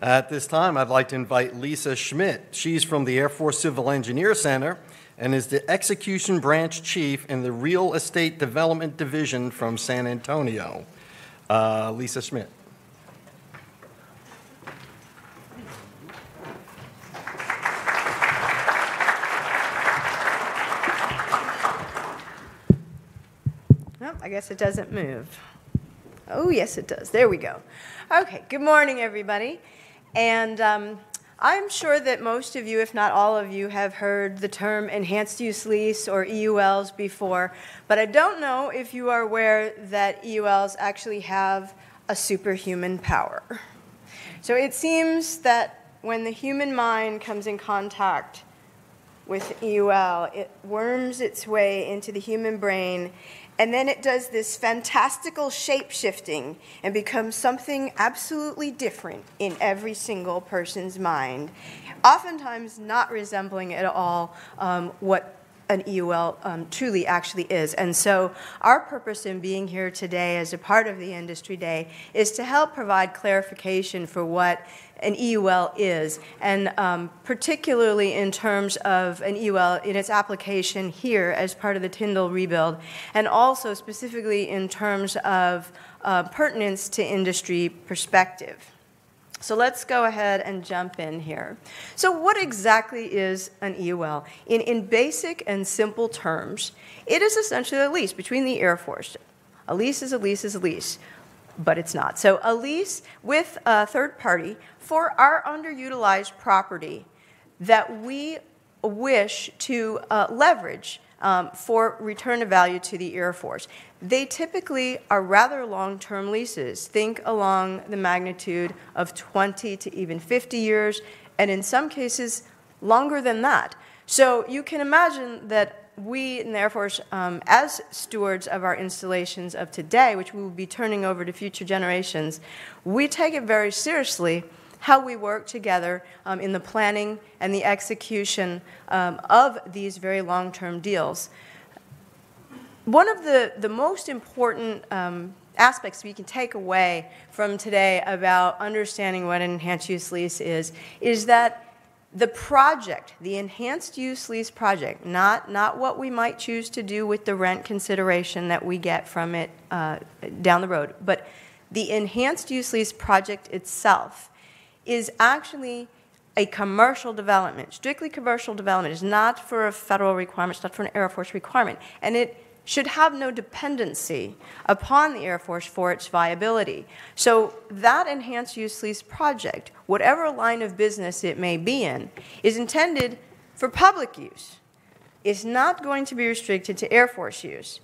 At this time, I'd like to invite Lisa Schmidt. She's from the Air Force Civil Engineer Center and is the Execution Branch Chief in the Real Estate Development Division from San Antonio. Lisa Schmidt. I guess it doesn't move. Oh, yes, it does. There we go. Okay, good morning, everybody. And I'm sure that most of you, if not all of you, have heard the term enhanced use lease or EULs before, but I don't know if you are aware that EULs actually have a superhuman power. So it seems that when the human mind comes in contact with EUL, it worms its way into the human brain, and then it does this fantastical shape-shifting and becomes something absolutely different in every single person's mind, oftentimes not resembling at all what an EUL truly actually is. And so our purpose in being here today as a part of the Industry Day is to help provide clarification for what an EUL is, and particularly in terms of an EUL in its application here as part of the Tyndall rebuild, and also specifically in terms of pertinence to industry perspective. So let's go ahead and jump in here. So what exactly is an EUL? In basic and simple terms, it is essentially a lease between the Air Force. A lease is a lease is a lease, but it's not. So a lease with a third party for our underutilized property that we wish to leverage for return of value to the Air Force. They typically are rather long-term leases. Think along the magnitude of 20 to even 50 years, and in some cases, longer than that. So you can imagine that we in the Air Force, as stewards of our installations of today, which we will be turning over to future generations, we take it very seriously how we work together in the planning and the execution of these very long-term deals. One of the most important aspects we can take away from today about understanding what an enhanced use lease is that the project, the enhanced use lease project, not what we might choose to do with the rent consideration that we get from it down the road, but the enhanced use lease project itself is actually a commercial development, strictly commercial development. It's not for a federal requirement, it's not for an Air Force requirement, and it should have no dependency upon the Air Force for its viability. So that enhanced use lease project, whatever line of business it may be in, is intended for public use. It's not going to be restricted to Air Force use.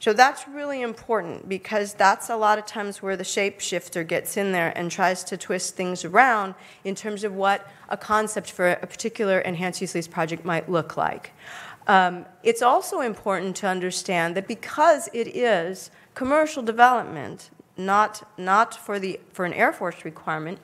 So that's really important because that's a lot of times where the shapeshifter gets in there and tries to twist things around in terms of what a concept for a particular enhanced use lease project might look like. It's also important to understand that because it is commercial development, not for an Air Force requirement,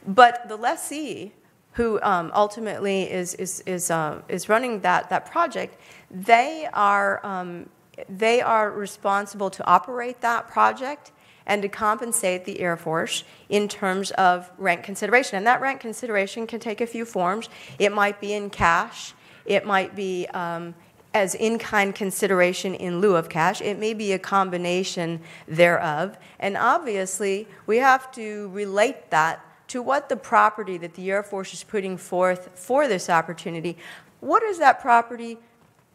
but the lessee who ultimately is running that project, they are responsible to operate that project and to compensate the Air Force in terms of rent consideration. And that rent consideration can take a few forms. It might be in cash. It might be as in-kind consideration in lieu of cash. It may be a combination thereof. And obviously, we have to relate that to what the property that the Air Force is putting forth for this opportunity, what is that property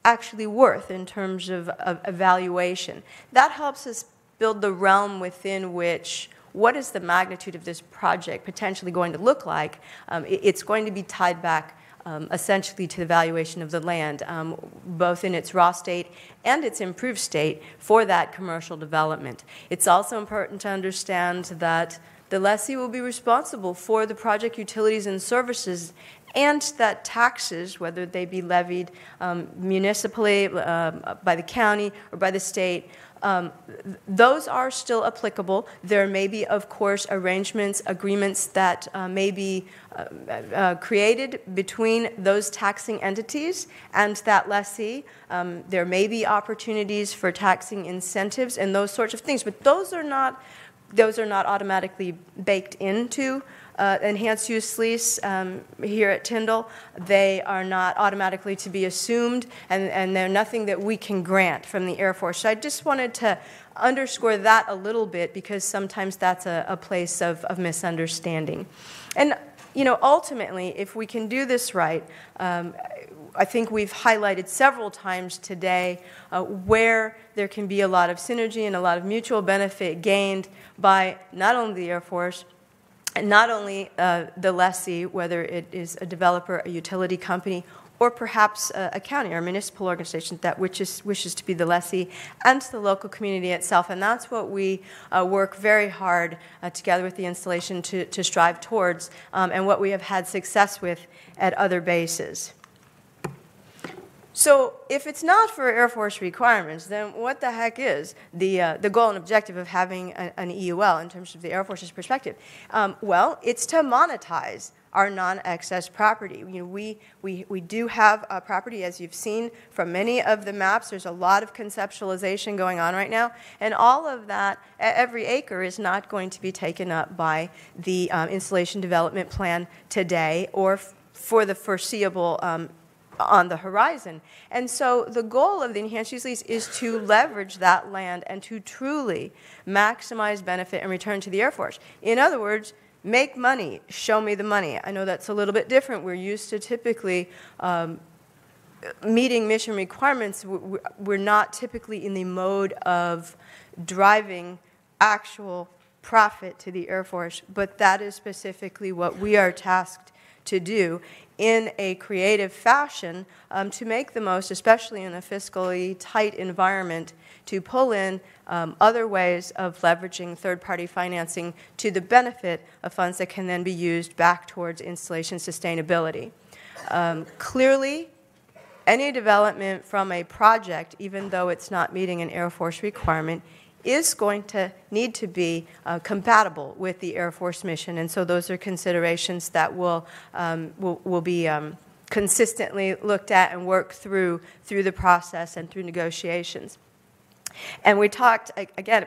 actually worth in terms of evaluation? That helps us build the realm within which what is the magnitude of this project potentially going to look like. It's going to be tied back essentially to the valuation of the land, both in its raw state and its improved state for that commercial development. It's also important to understand that the lessee will be responsible for the project utilities and services, and that taxes, whether they be levied municipally by the county or by the state, those are still applicable. There may be, of course, arrangements, agreements that may be created between those taxing entities and that lessee. There may be opportunities for taxing incentives and those sorts of things, but those are not those are not automatically baked into enhanced use lease here at Tyndall. They are not automatically to be assumed, and they're nothing that we can grant from the Air Force. So I just wanted to underscore that a little bit, because sometimes that's a place of misunderstanding. And ultimately, if we can do this right, I think we've highlighted several times today where there can be a lot of synergy and a lot of mutual benefit gained by not only the Air Force, and not only the lessee, whether it is a developer, a utility company, or perhaps a county or a municipal organization that wishes to be the lessee, and to the local community itself. And that's what we work very hard together with the installation to strive towards, and what we have had success with at other bases. So if it's not for Air Force requirements, then what the heck is the goal and objective of having an EUL in terms of the Air Force's perspective? Well, it's to monetize our non-excess property. We do have a property, as you've seen from many of the maps. There's a lot of conceptualization going on right now, and all of that, every acre is not going to be taken up by the installation development plan today or for the foreseeable on the horizon. And so the goal of the enhanced use lease is to leverage that land and to truly maximize benefit and return to the Air Force. In other words, make money, show me the money. I know that's a little bit different. We're used to typically meeting mission requirements. We're not typically in the mode of driving actual profit to the Air Force, but that is specifically what we are tasked to do in a creative fashion to make the most, especially in a fiscally tight environment, to pull in other ways of leveraging third-party financing to the benefit of funds that can then be used back towards installation sustainability. Clearly, any development from a project, even though it's not meeting an Air Force requirement, is going to need to be compatible with the Air Force mission. And so those are considerations that will be consistently looked at and worked through the process and through negotiations. And we talked, again,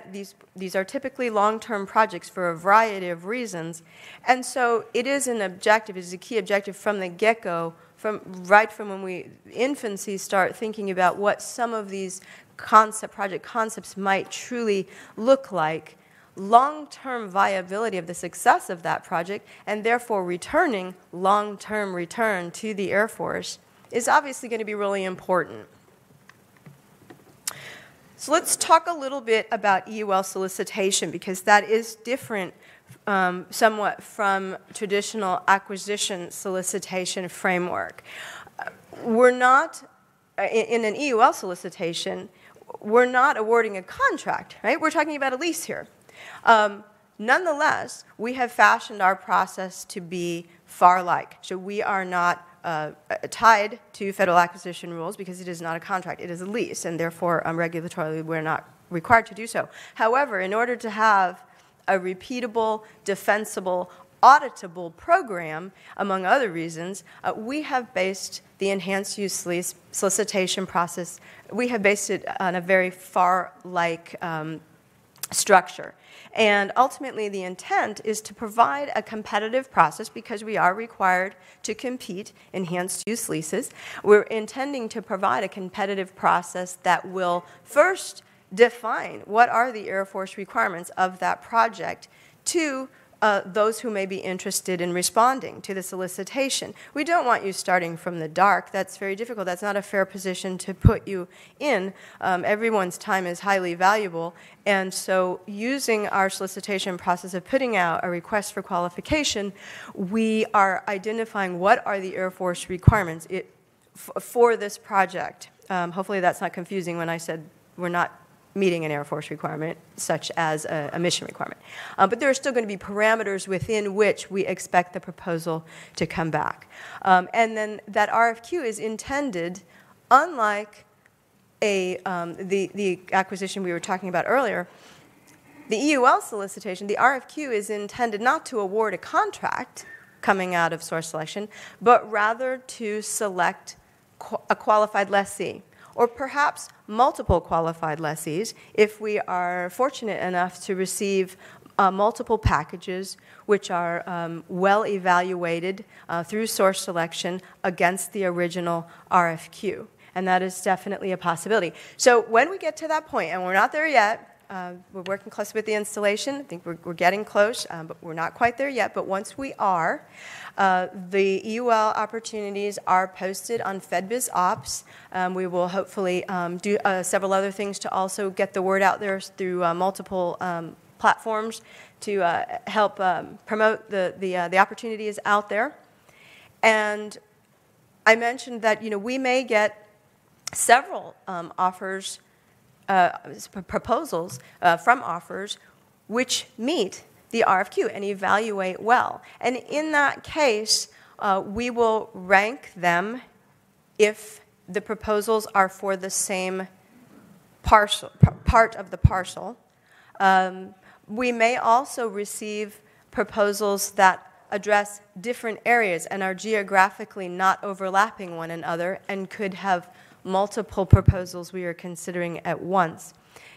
these are typically long-term projects for a variety of reasons. And so it is an objective, it is a key objective from the get-go, right from when we, infancy, start thinking about what some of these project concepts might truly look like, long-term viability of the success of that project, and therefore returning long-term return to the Air Force is obviously going to be really important. So let's talk a little bit about EUL solicitation, because that is different somewhat from traditional acquisition solicitation framework. We're not, in an EUL solicitation, we're not awarding a contract, right? We're talking about a lease here. Nonetheless, we have fashioned our process to be FAR-like. So we are not tied to federal acquisition rules because it is not a contract. It is a lease, and therefore, regulatorily, we're not required to do so. However, in order to have a repeatable, defensible, auditable program, among other reasons, we have based the enhanced use lease solicitation process, we have based it on a very FAR-like structure. And ultimately, the intent is to provide a competitive process, because we are required to compete enhanced use leases. We're intending to provide a competitive process that will first define what are the Air Force requirements of that project to those who may be interested in responding to the solicitation. We don't want you starting from the dark. That's very difficult. That's not a fair position to put you in. Everyone's time is highly valuable, and so using our solicitation process of putting out a request for qualification, we are identifying what are the Air Force requirements for this project. Hopefully that's not confusing when I said we're not meeting an Air Force requirement, such as a mission requirement. But there are still going to be parameters within which we expect the proposal to come back. And then that RFQ is intended, unlike the acquisition we were talking about earlier, the EUL solicitation, the RFQ is intended not to award a contract coming out of source selection, but rather to select a qualified lessee, or perhaps multiple qualified lessees if we are fortunate enough to receive multiple packages which are well evaluated through source selection against the original RFQ. And that is definitely a possibility. So when we get to that point, and we're not there yet, we're working closely with the installation. I think we're getting close, but we're not quite there yet. But once we are, the EUL opportunities are posted on FedBiz Ops. We will hopefully do several other things to also get the word out there through multiple platforms to help promote the opportunities out there. And I mentioned that we may get several offers, proposals from offers which meet the RFQ and evaluate well. And in that case, we will rank them if the proposals are for the same part of the parcel. We may also receive proposals that address different areas and are geographically not overlapping one another and could have multiple proposals we are considering at once.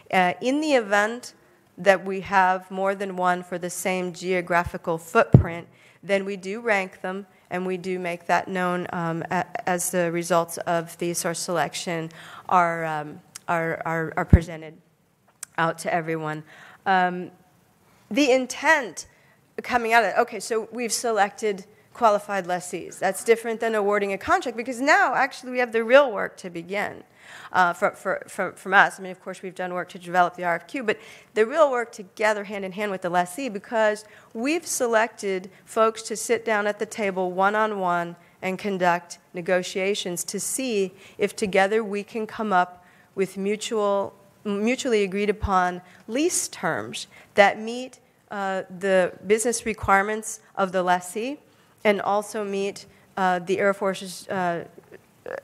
In the event that we have more than one for the same geographical footprint, then we do rank them and we do make that known as the results of the source selection are presented out to everyone. The intent coming out of it, okay, so we've selected qualified lessees. That's different than awarding a contract because now actually we have the real work to begin from us. I mean, of course, we've done work to develop the RFQ, but the real work together hand in hand with the lessee because we've selected folks to sit down at the table one-on-one and conduct negotiations to see if together we can come up with mutually agreed upon lease terms that meet the business requirements of the lessee and also meet the Air Force's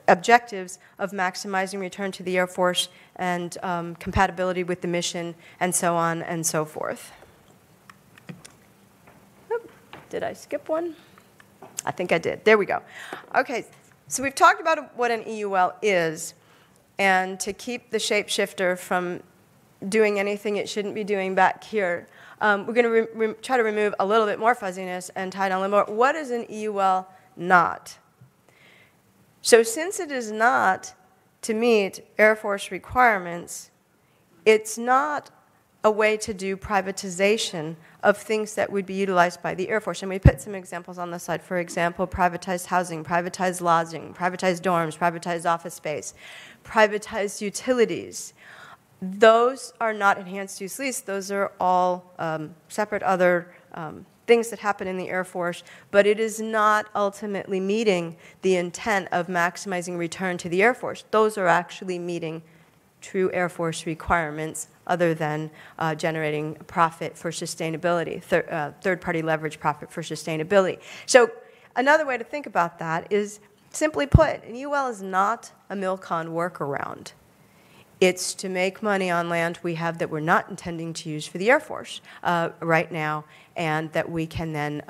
objectives of maximizing return to the Air Force and compatibility with the mission and so on and so forth. Oop, did I skip one? I think I did. There we go. Okay, so we've talked about what an EUL is, and to keep the shapeshifter from doing anything it shouldn't be doing back here, we're going to try to remove a little bit more fuzziness and tie down a little more. What is an EUL not? So since it is not to meet Air Force requirements, it's not a way to do privatization of things that would be utilized by the Air Force. And we put some examples on the slide. For example, privatized housing, privatized lodging, privatized dorms, privatized office space, privatized utilities. Those are not enhanced use lease. Those are all separate other things that happen in the Air Force, but it is not ultimately meeting the intent of maximizing return to the Air Force. Those are actually meeting true Air Force requirements other than generating profit for sustainability, third-party leverage profit for sustainability. So another way to think about that is, simply put, an EUL is not a MILCON workaround. It's to make money on land we have that we're not intending to use for the Air Force right now, and that we can then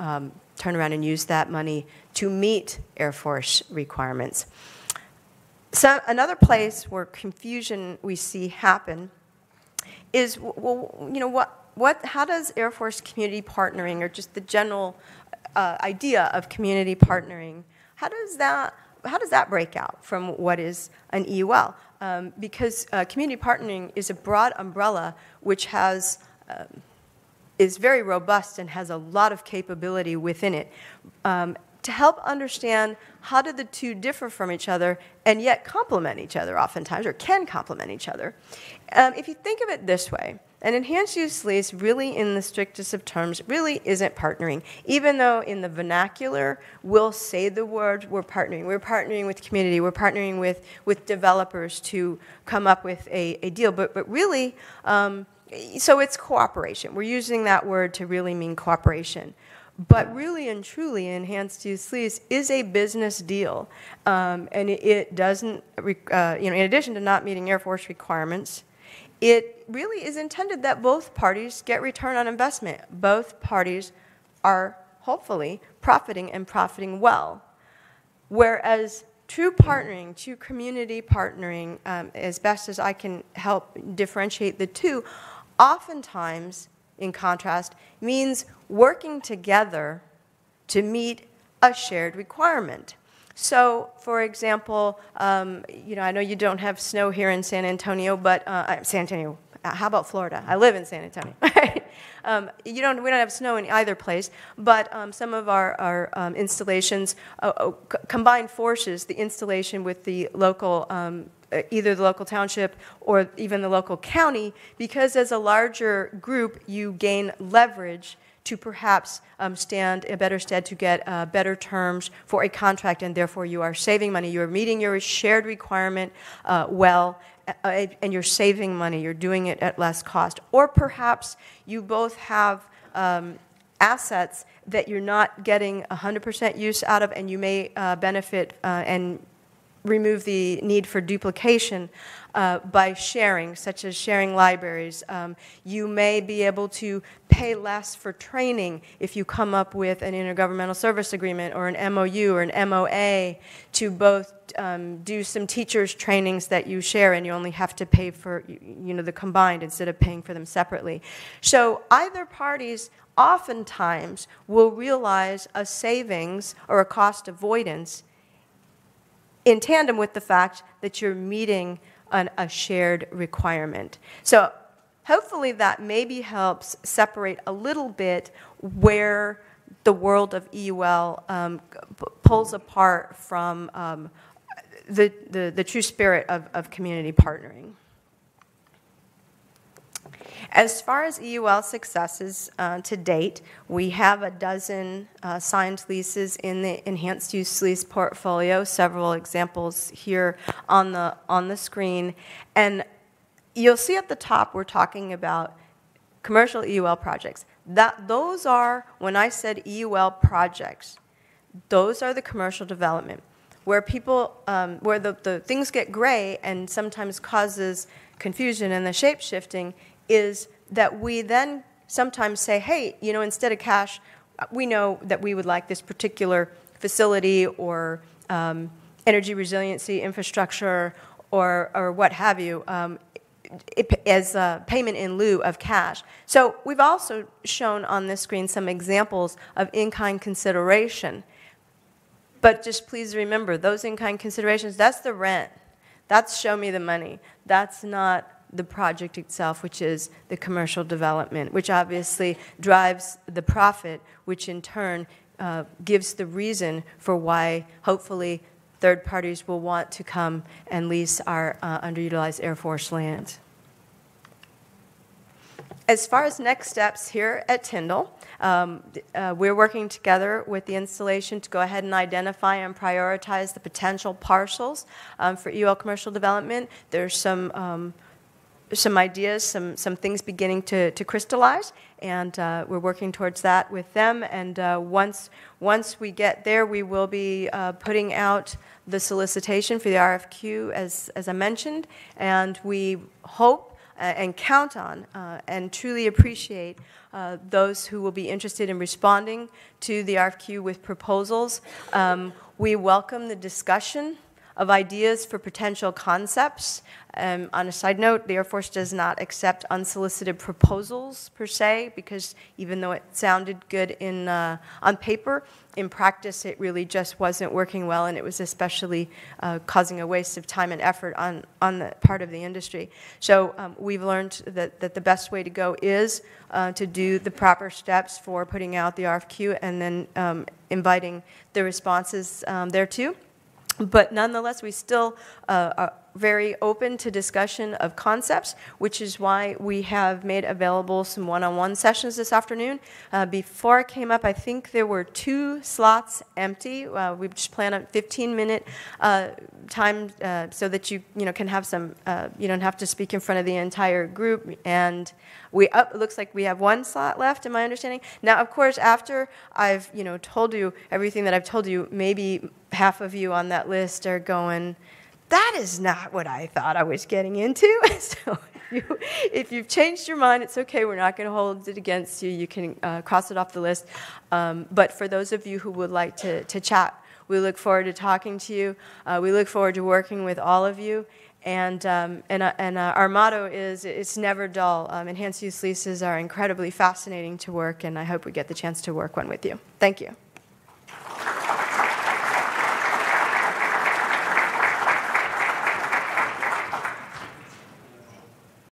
turn around and use that money to meet Air Force requirements. So another place where confusion we see happen is, well, you know, how does Air Force community partnering, or just the general idea of community partnering, how does that break out from what is an EUL? Because community partnering is a broad umbrella which has is very robust and has a lot of capability within it. To help understand how do the two differ from each other and yet complement each other oftentimes, or can complement each other. If you think of it this way, an enhanced use lease really in the strictest of terms really isn't partnering. Even though in the vernacular we'll say the word we're partnering with community, we're partnering with developers to come up with a deal, but really, so it's cooperation. We're using that word to really mean cooperation. But really and truly, an enhanced use lease is a business deal, and it doesn't, in addition to not meeting Air Force requirements, it really is intended that both parties get return on investment. Both parties are hopefully profiting and profiting well. Whereas true partnering, true community partnering, as best as I can help differentiate the two, oftentimes in contrast, means working together to meet a shared requirement. So, for example, you know, I know you don't have snow here in San Antonio, but San Antonio. How about Florida? I live in San Antonio. We don't have snow in either place, but some of our installations combine forces, the installation with the local, either the local township or even the local county, because as a larger group, you gain leverage to perhaps stand in better stead to get better terms for a contract, and therefore you are saving money. You are meeting your shared requirement well, and you're saving money. You're doing it at less cost. Or perhaps you both have assets that you're not getting 100% use out of, and you may benefit and remove the need for duplication by sharing, such as sharing libraries. You may be able to pay less for training if you come up with an intergovernmental service agreement or an MOU or an MOA to both do some teachers' trainings that you share, and you only have to pay for the combined instead of paying for them separately. So either parties oftentimes will realize a savings or a cost avoidance in tandem with the fact that you're meeting a shared requirement. So hopefully that maybe helps separate a little bit where the world of EUL pulls apart from the true spirit of community partnering. As far as EUL successes to date, we have a dozen signed leases in the enhanced use lease portfolio, several examples here on the screen. And you'll see at the top we're talking about commercial EUL projects. Those are, when I said EUL projects, those are the commercial development, where people, where the things get gray and sometimes causes confusion and the shape shifting is that we then sometimes say, hey, instead of cash, we know that we would like this particular facility or energy resiliency infrastructure or what have you as a payment in lieu of cash. So we've also shown on this screen some examples of in-kind consideration. But just please remember, those in-kind considerations, that's the rent. That's show me the money. That's not the project itself, which is the commercial development, which obviously drives the profit, which in turn gives the reason for why hopefully third parties will want to come and lease our underutilized Air Force land. As far as next steps here at Tyndall, we're working together with the installation to go ahead and identify and prioritize the potential parcels for EUL commercial development. There's some ideas, some things beginning to crystallize, and we're working towards that with them. And once we get there, we will be putting out the solicitation for the RFQ, as I mentioned, and we hope and count on and truly appreciate those who will be interested in responding to the RFQ with proposals. We welcome the discussion of ideas for potential concepts. On a side note, the Air Force does not accept unsolicited proposals per se, because even though it sounded good on paper, in practice it really just wasn't working well, and it was especially causing a waste of time and effort on the part of the industry. So we've learned that the best way to go is to do the proper steps for putting out the RFQ and then inviting the responses thereto. But nonetheless, we still are very open to discussion of concepts, which is why we have made available some one-on-one sessions this afternoon. Before I came up, I think there were 2 slots empty. We just plan a 15-minute time so that you can have some, you don't have to speak in front of the entire group. And it looks like we have 1 slot left, in my understanding. Now, of course, after I've told you everything that I've told you, maybe half of you on that list are going, that is not what I thought I was getting into. So if you've changed your mind, it's okay. We're not going to hold it against you. You can cross it off the list. But for those of you who would like to chat, we look forward to talking to you. We look forward to working with all of you. And our motto is, it's never dull. Enhanced use leases are incredibly fascinating to work, and I hope we get the chance to work one with you. Thank you.